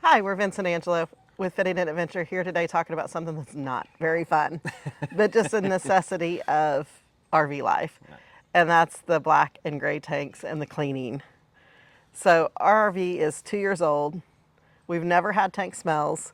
Hi, we're Vince and Angela with Fitting and Adventure here today talking about something that's not very fun, but just a necessity of RV life. And that's the black and gray tanks and the cleaning. So our RV is 2 years old. We've never had tank smells,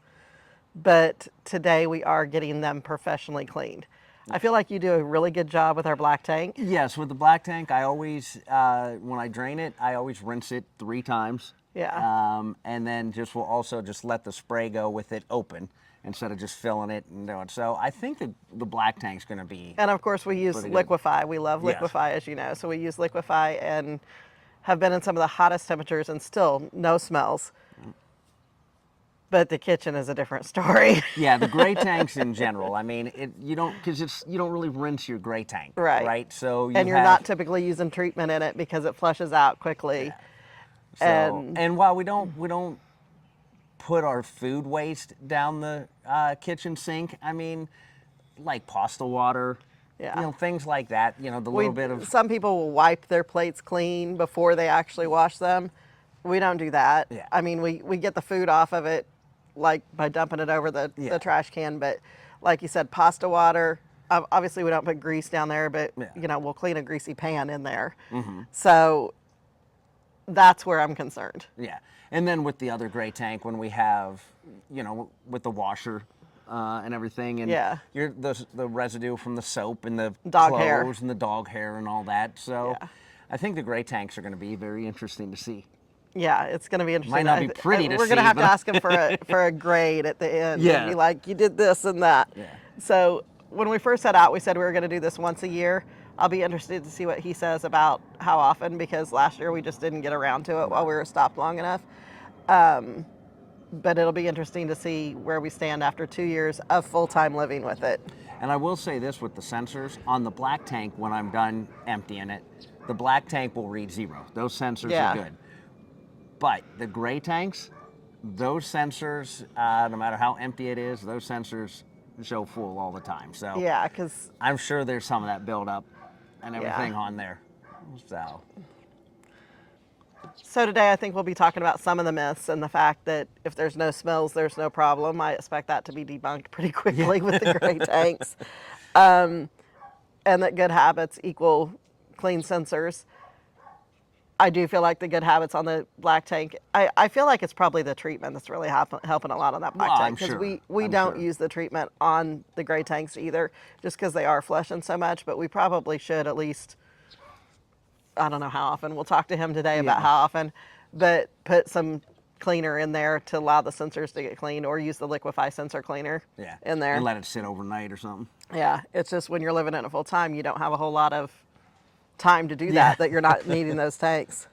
but today we are getting them professionally cleaned. I feel like you do a really good job with our black tank. Yes, with the black tank, I always, when I drain it, I always rinse it 3 times. Yeah. And then will also just let the spray go with it open instead of just filling it and doing. So I think that the black tank's going to be. And of course we use pretty good. Liquify. We love Yes. Liquify, as you know. So we use Liquify and have been in some of the hottest temperatures and still no smells. But the kitchen is a different story. Yeah, the gray tanks in general. I mean, you don't really rinse your gray tank, Right. Right. So And you're not typically using treatment in it because it flushes out quickly. Yeah. So, and while we don't put our food waste down the kitchen sink, I mean, like pasta water, Yeah. things like that. The little bit of. Some people will wipe their plates clean before they actually wash them. We don't do that. Yeah. I mean, we get the food off of it, like by dumping it over the trash can. But like you said, pasta water. Obviously, we don't put grease down there, but we'll clean a greasy pan in there. Mm-hmm. So that's where I'm concerned. Yeah, and then with the other gray tank, when we have, with the washer and everything, and the residue from the soap and the dog clothes hair and the dog hair and all that. So yeah. I think the gray tanks are going to be very interesting to see. Yeah, it's going to be interesting. Might not be pretty to see. We're going to have to ask him for a grade at the end. Yeah. And be like, you did this and that. Yeah. So when we first set out, we said we were going to do this once a year. I'll be interested to see what he says about how often, because last year we just didn't get around to it while we were stopped long enough. But it'll be interesting to see where we stand after 2 years of full-time living with it. And I will say this with the sensors, on the black tank, when I'm done emptying it, the black tank will read 0. Those sensors are good. But the gray tanks, those sensors, no matter how empty it is, those sensors show full all the time. So yeah, because I'm sure there's some of that buildup and everything on there. So today I think we'll be talking about some of the myths and the fact that if there's no smells, there's no problem. I expect that to be debunked pretty quickly with the gray tanks. And that good habits equal clean sensors. I do feel like the good habits on the black tank, I feel like it's probably the treatment that's really helping a lot on that black tank. Because we don't use the treatment on the gray tanks either, just because they are flushing so much. But we probably should at least, I don't know how often. We'll talk to him today about how often. But put some cleaner in there to allow the sensors to get cleaned, or use the Liquify sensor cleaner in there. And let it sit overnight or something. Yeah, it's just when you're living in it full time, you don't have a whole lot of time to do that you're not needing those tanks.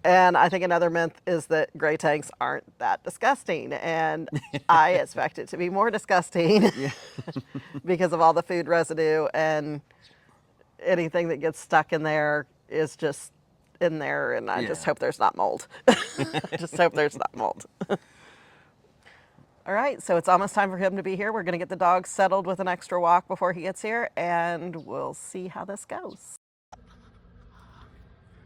And I think another myth is that gray tanks aren't that disgusting, and I expect it to be more disgusting because of all the food residue, and anything that gets stuck in there is just in there, and I just hope there's not mold. Just hope there's not mold. All right, so it's almost time for him to be here. We're going to get the dog settled with an extra walk before he gets here, and we'll see how this goes.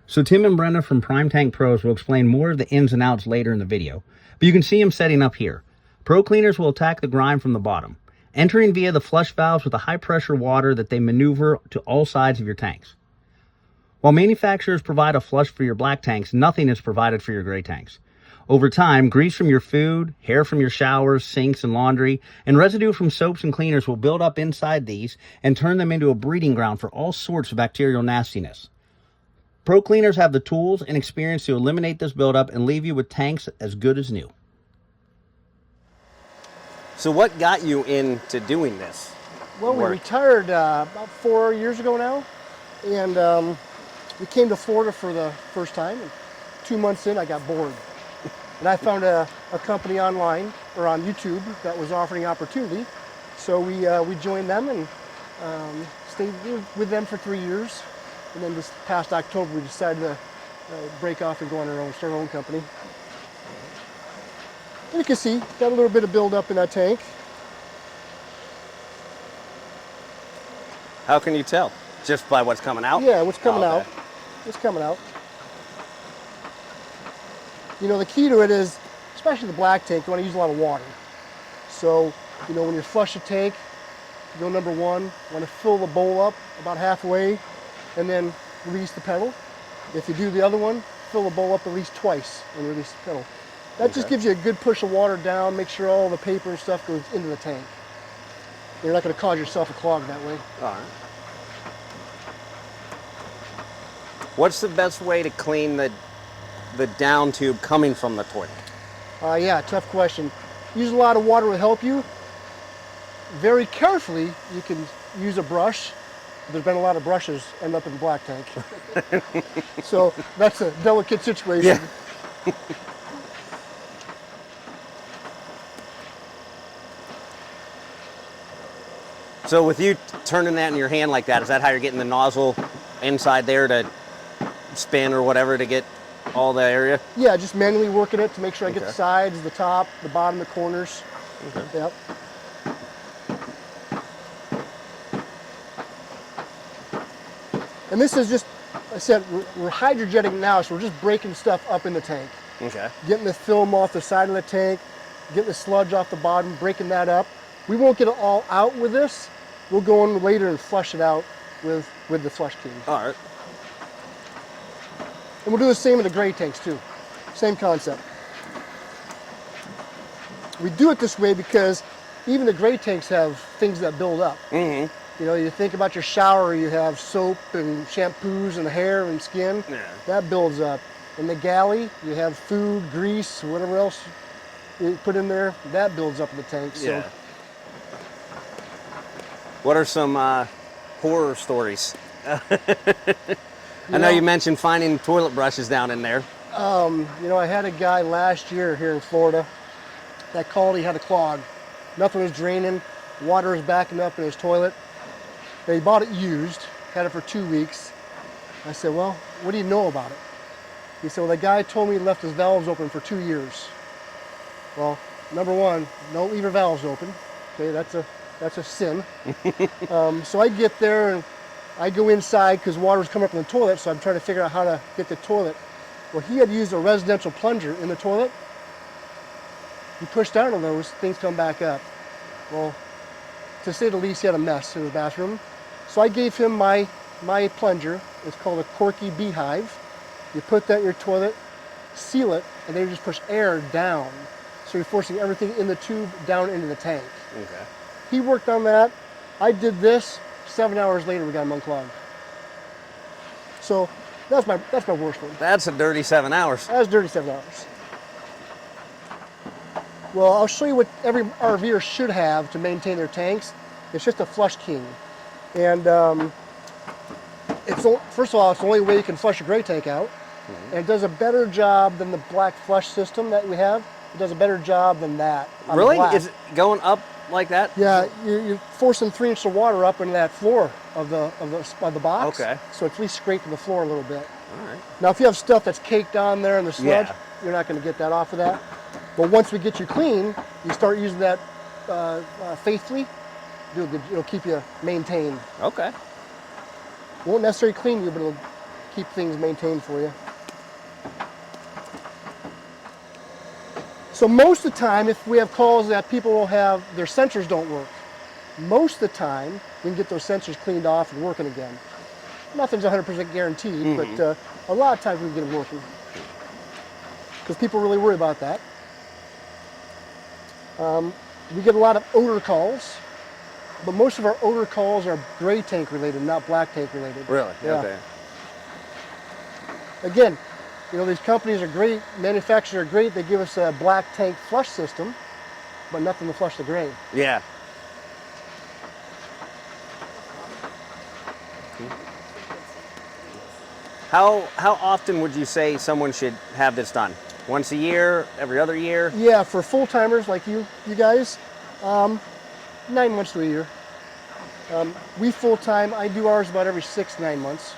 So Tim and Brenda from Prime Tank Pros will explain more of the ins and outs later in the video, but you can see them setting up here. Pro cleaners will attack the grime from the bottom, entering via the flush valves with a high pressure water that they maneuver to all sides of your tanks. While manufacturers provide a flush for your black tanks, nothing is provided for your gray tanks. Over time, grease from your food, hair from your showers, sinks, and laundry, and residue from soaps and cleaners will build up inside these and turn them into a breeding ground for all sorts of bacterial nastiness. Pro cleaners have the tools and experience to eliminate this buildup and leave you with tanks as good as new. So what got you into doing this? Well, we retired about 4 years ago now, and we came to Florida for the first time. And 2 months in, I got bored. And I found a company online, or on YouTube, that was offering opportunity. So we joined them and stayed with them for 3 years. And then this past October, we decided to break off and go on our own, start our own company. And you can see, got a little bit of buildup in that tank. How can you tell? Just by what's coming out? Yeah, what's coming out. It's coming out. You know, the key to it is especially the black tank, you want to use a lot of water. So, you know, when you flush a tank, go number one, you want to fill the bowl up about halfway and then release the pedal. If you do the other one, fill the bowl up at least twice and release the pedal. That just gives you a good push of water down, make sure all the paper and stuff goes into the tank. You're not going to cause yourself a clog that way. All right. What's the best way to clean the down tube coming from the toilet? Yeah, tough question. Use a lot of water will help you. Very carefully, you can use a brush. There's been a lot of brushes end up in the black tank. So that's a delicate situation. Yeah. So with you turning that in your hand like that, is that how you're getting the nozzle inside there to spin or whatever to get all the area? Yeah, just manually working it to make sure I get the sides, the top, the bottom, the corners. Okay. Yep. And this is just, I said, we're hydrojetting now, so we're just breaking stuff up in the tank. Okay. Getting the film off the side of the tank, getting the sludge off the bottom, breaking that up. We won't get it all out with this. We'll go in later and flush it out with the flush king. All right. And we'll do the same in the gray tanks too. Same concept. We do it this way because even the gray tanks have things that build up. Mm-hmm. You know, you think about your shower, you have soap and shampoos and hair and skin. Yeah. That builds up. In the galley, you have food, grease, whatever else you put in there. That builds up in the tank. So. Yeah. What are some horror stories? I know you mentioned finding toilet brushes down in there. You know, I had a guy last year here in Florida that called, he had a clog. Nothing was draining, water was backing up in his toilet. And he bought it used, had it for 2 weeks. I said, well, what do you know about it? He said, well, the guy told me he left his valves open for 2 years. Well, number one, don't leave your valves open. Okay, that's a sin. So I get there and I go inside because water's coming up in the toilet, so I'm trying to figure out how to get the toilet. Well, he had used a residential plunger in the toilet. He pushed down on those, things come back up. Well, to say the least, he had a mess in his bathroom. So I gave him my plunger. It's called a Corky Beehive. You put that in your toilet, seal it, and then you just push air down. So you're forcing everything in the tube down into the tank. Okay. He worked on that. I did this. 7 hours later, we got him unclogged. So that's my worst one. That's a dirty 7 hours. That's dirty 7 hours. Well, I'll show you what every RVer should have to maintain their tanks. It's just a flush king. And first of all, it's the only way you can flush a gray tank out. And it does a better job than the black flush system that we have. It does a better job than that. Really? Is it going up like that? Yeah, you're forcing 3 inches of water up into that floor of the box. Okay. So it's at least scraping the floor a little bit. All right. Now, if you have stuff that's caked on there in the sludge, Yeah. you're not going to get that off of that. But once we get you clean, you start using that faithfully. It'll keep you maintained. Okay. Won't necessarily clean you, but it'll keep things maintained for you. So most of the time, if we have calls that people will have, their sensors don't work, most of the time, we can get those sensors cleaned off and working again. Nothing's 100% guaranteed, but a lot of times we can get them working. Because people really worry about that. We get a lot of odor calls, but most of our odor calls are gray tank related, not black tank related. Really? Yeah. Okay. Again, you know, these companies are great, manufacturers are great, they give us a black tank flush system, but nothing to flush the gray. Yeah. How often would you say someone should have this done? Once a year, every other year? Yeah, for full timers like you guys, 9 months to a year. We full time, I do ours about every 6-9 months.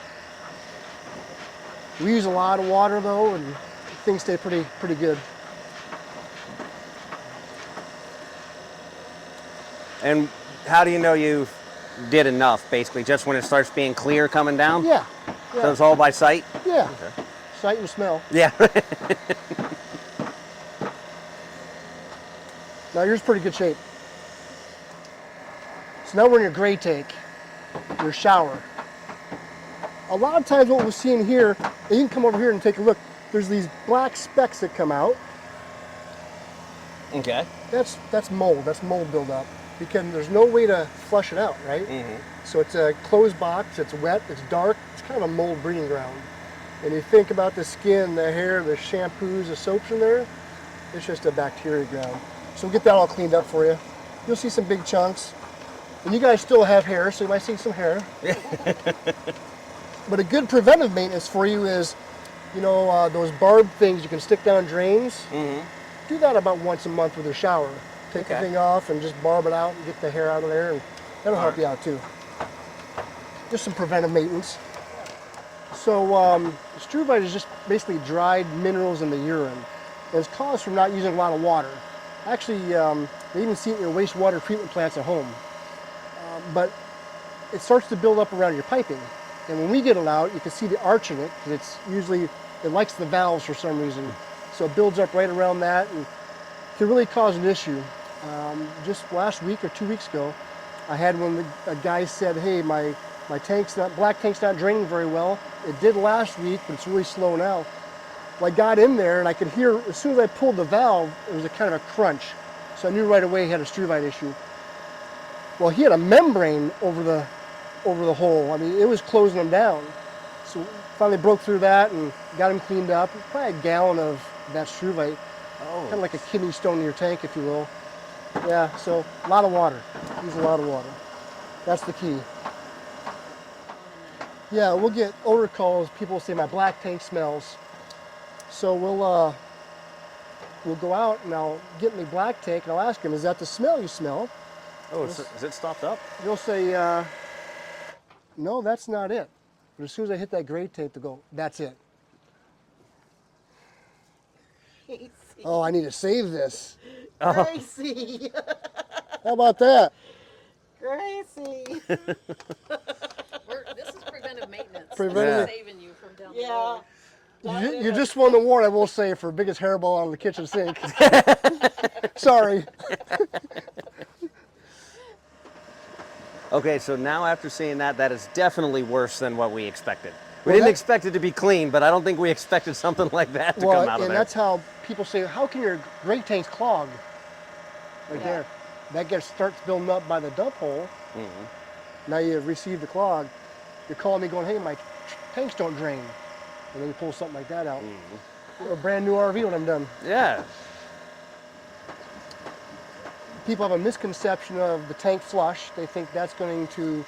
We use a lot of water though, and things stay pretty good. And how do you know you did enough, basically? Just when it starts being clear coming down? Yeah. So it's all by sight? Yeah. Okay. Sight and smell. Yeah. Now yours is pretty good shape. So now we're in your gray tank, your shower. A lot of times what we're seeing here, and you can come over here and take a look, there's these black specks that come out. Okay. That's mold buildup, because there's no way to flush it out, right? So it's a closed box, it's wet, it's dark, it's kind of a mold breeding ground. And you think about the skin, the hair, the shampoos, the soaps in there, it's just a bacteria ground. So we'll get that all cleaned up for you. You'll see some big chunks. And you guys still have hair, so you might see some hair. But a good preventive maintenance for you is, you know, those barb things you can stick down drains. Do that about once a month with your shower. Take the thing off and just barb it out and get the hair out of there, and that'll help you out too. Just some preventive maintenance. So struvite is just basically dried minerals in the urine. And it's caused from not using a lot of water. Actually, they even see it in your wastewater treatment plants at home. But it starts to build up around your piping. And when we get it out, you can see the arch in it, because it likes the valves for some reason. So it builds up right around that and can really cause an issue. Just last week or 2 weeks ago, I had one, a guy said, hey, my black tank's not draining very well. It did last week, but it's really slow now. Well, I got in there and I could hear, as soon as I pulled the valve, it was a kind of a crunch. So I knew right away he had a struvite issue. Well, he had a membrane over the hole. I mean, it was closing him down. So finally broke through that and got him cleaned up. Probably a gallon of that struvite. Kind of like a kidney stone in your tank, if you will. Yeah, so a lot of water. Use a lot of water. That's the key. Yeah, we'll get odor calls. People say my black tank smells. So we'll go out and I'll get in the black tank and I'll ask him, is that the smell you smell? Oh, is it stopped up? They'll say, no, that's not it. But as soon as I hit that gray tank, they'll go, that's it. Gracie. Oh, I need to save this. Gracie. How about that? Gracie. This is preventive maintenance. Preventive- Saving you from down the Yeah. road. You just won the award, I will say, for biggest hairball on the kitchen sink. Sorry. Okay, so now after seeing that, that is definitely worse than what we expected. We Well, didn't that- expect it to be clean, but I don't think we expected something like that to come out of And there. that's how people say, how can your gray tanks clog? Right there. That starts building up by the dump hole. Now you receive the clog. You're calling me going, hey, my tanks don't drain. And then you pull something like that out. A brand new RV when I'm done. Yeah. People have a misconception of the tank flush. They think that's going to,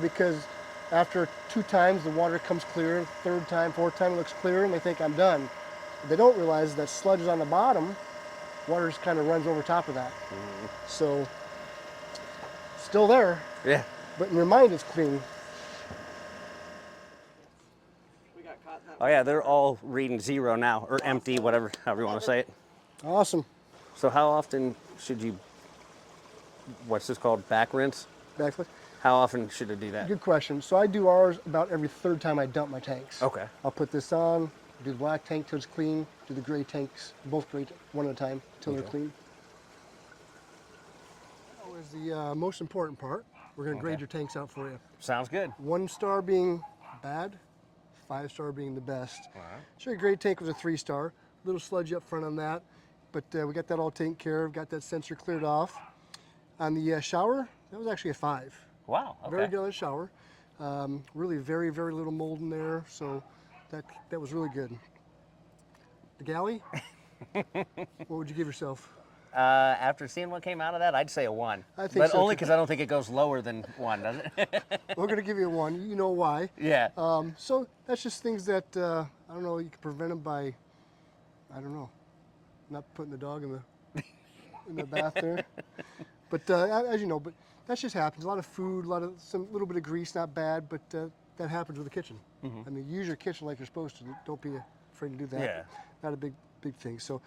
because after 2 times the water comes clear, 3rd time, 4th time it looks clear, and they think I'm done. But they don't realize that sludge is on the bottom, water just kind of runs over top of that. So, still there, Yeah. but in your mind it's clean. We got caught in that. Oh yeah, they're all reading 0 now, or empty, whatever, however you want to say it. Awesome. So how often should you, what's this called, back rinse? Backflip. How often should I do that? Good question. So I do ours about every 3rd time I dump my tanks. Okay. I'll put this on, do the black tank till it's clean, do the gray tanks, both gray, one at a time, till they're clean. Now is the most important part. We're going to grade your tanks out for you. Sounds good. 1 star being bad, 5 star being the best. So your gray tank was a 3 star. Little sludge up front on that, but we got that all taken care of, got that sensor cleared off. On the shower, that was actually a 5. Wow, okay. Very good on the shower. Really very, very little mold in there, so that was really good. The galley, what would you give yourself? After seeing what came out of that, I'd say a 1. I think but so, only too. because I don't think it goes lower than 1, does it? We're going to give you a 1. You know why. Yeah. So that's just things that, I don't know, you can prevent them by, I don't know, not putting the dog in the bath there. But as you know, but that just happens. A lot of food, some little bit of grease, not bad, but that happens with the kitchen. I mean, use your kitchen like you're supposed to. Don't be afraid to do that. Yeah. Not a big thing. So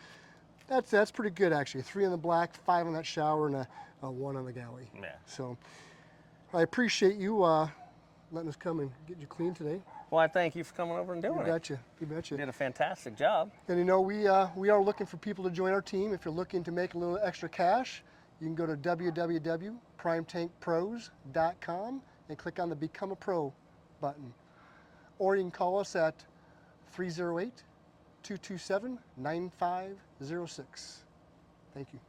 that's pretty good actually. 3 on the black, 5 on that shower, and a 1 on the galley. Yeah. So I appreciate you letting us come and get you clean today. Well, I thank you for coming over and doing You it. betcha. You You betcha. did a fantastic job. And you know, we are looking for people to join our team. If you're looking to make a little extra cash, you can go to www.primetank.pros.com and click on the Become a Pro button. Or you can call us at 308-227-9506. Thank you.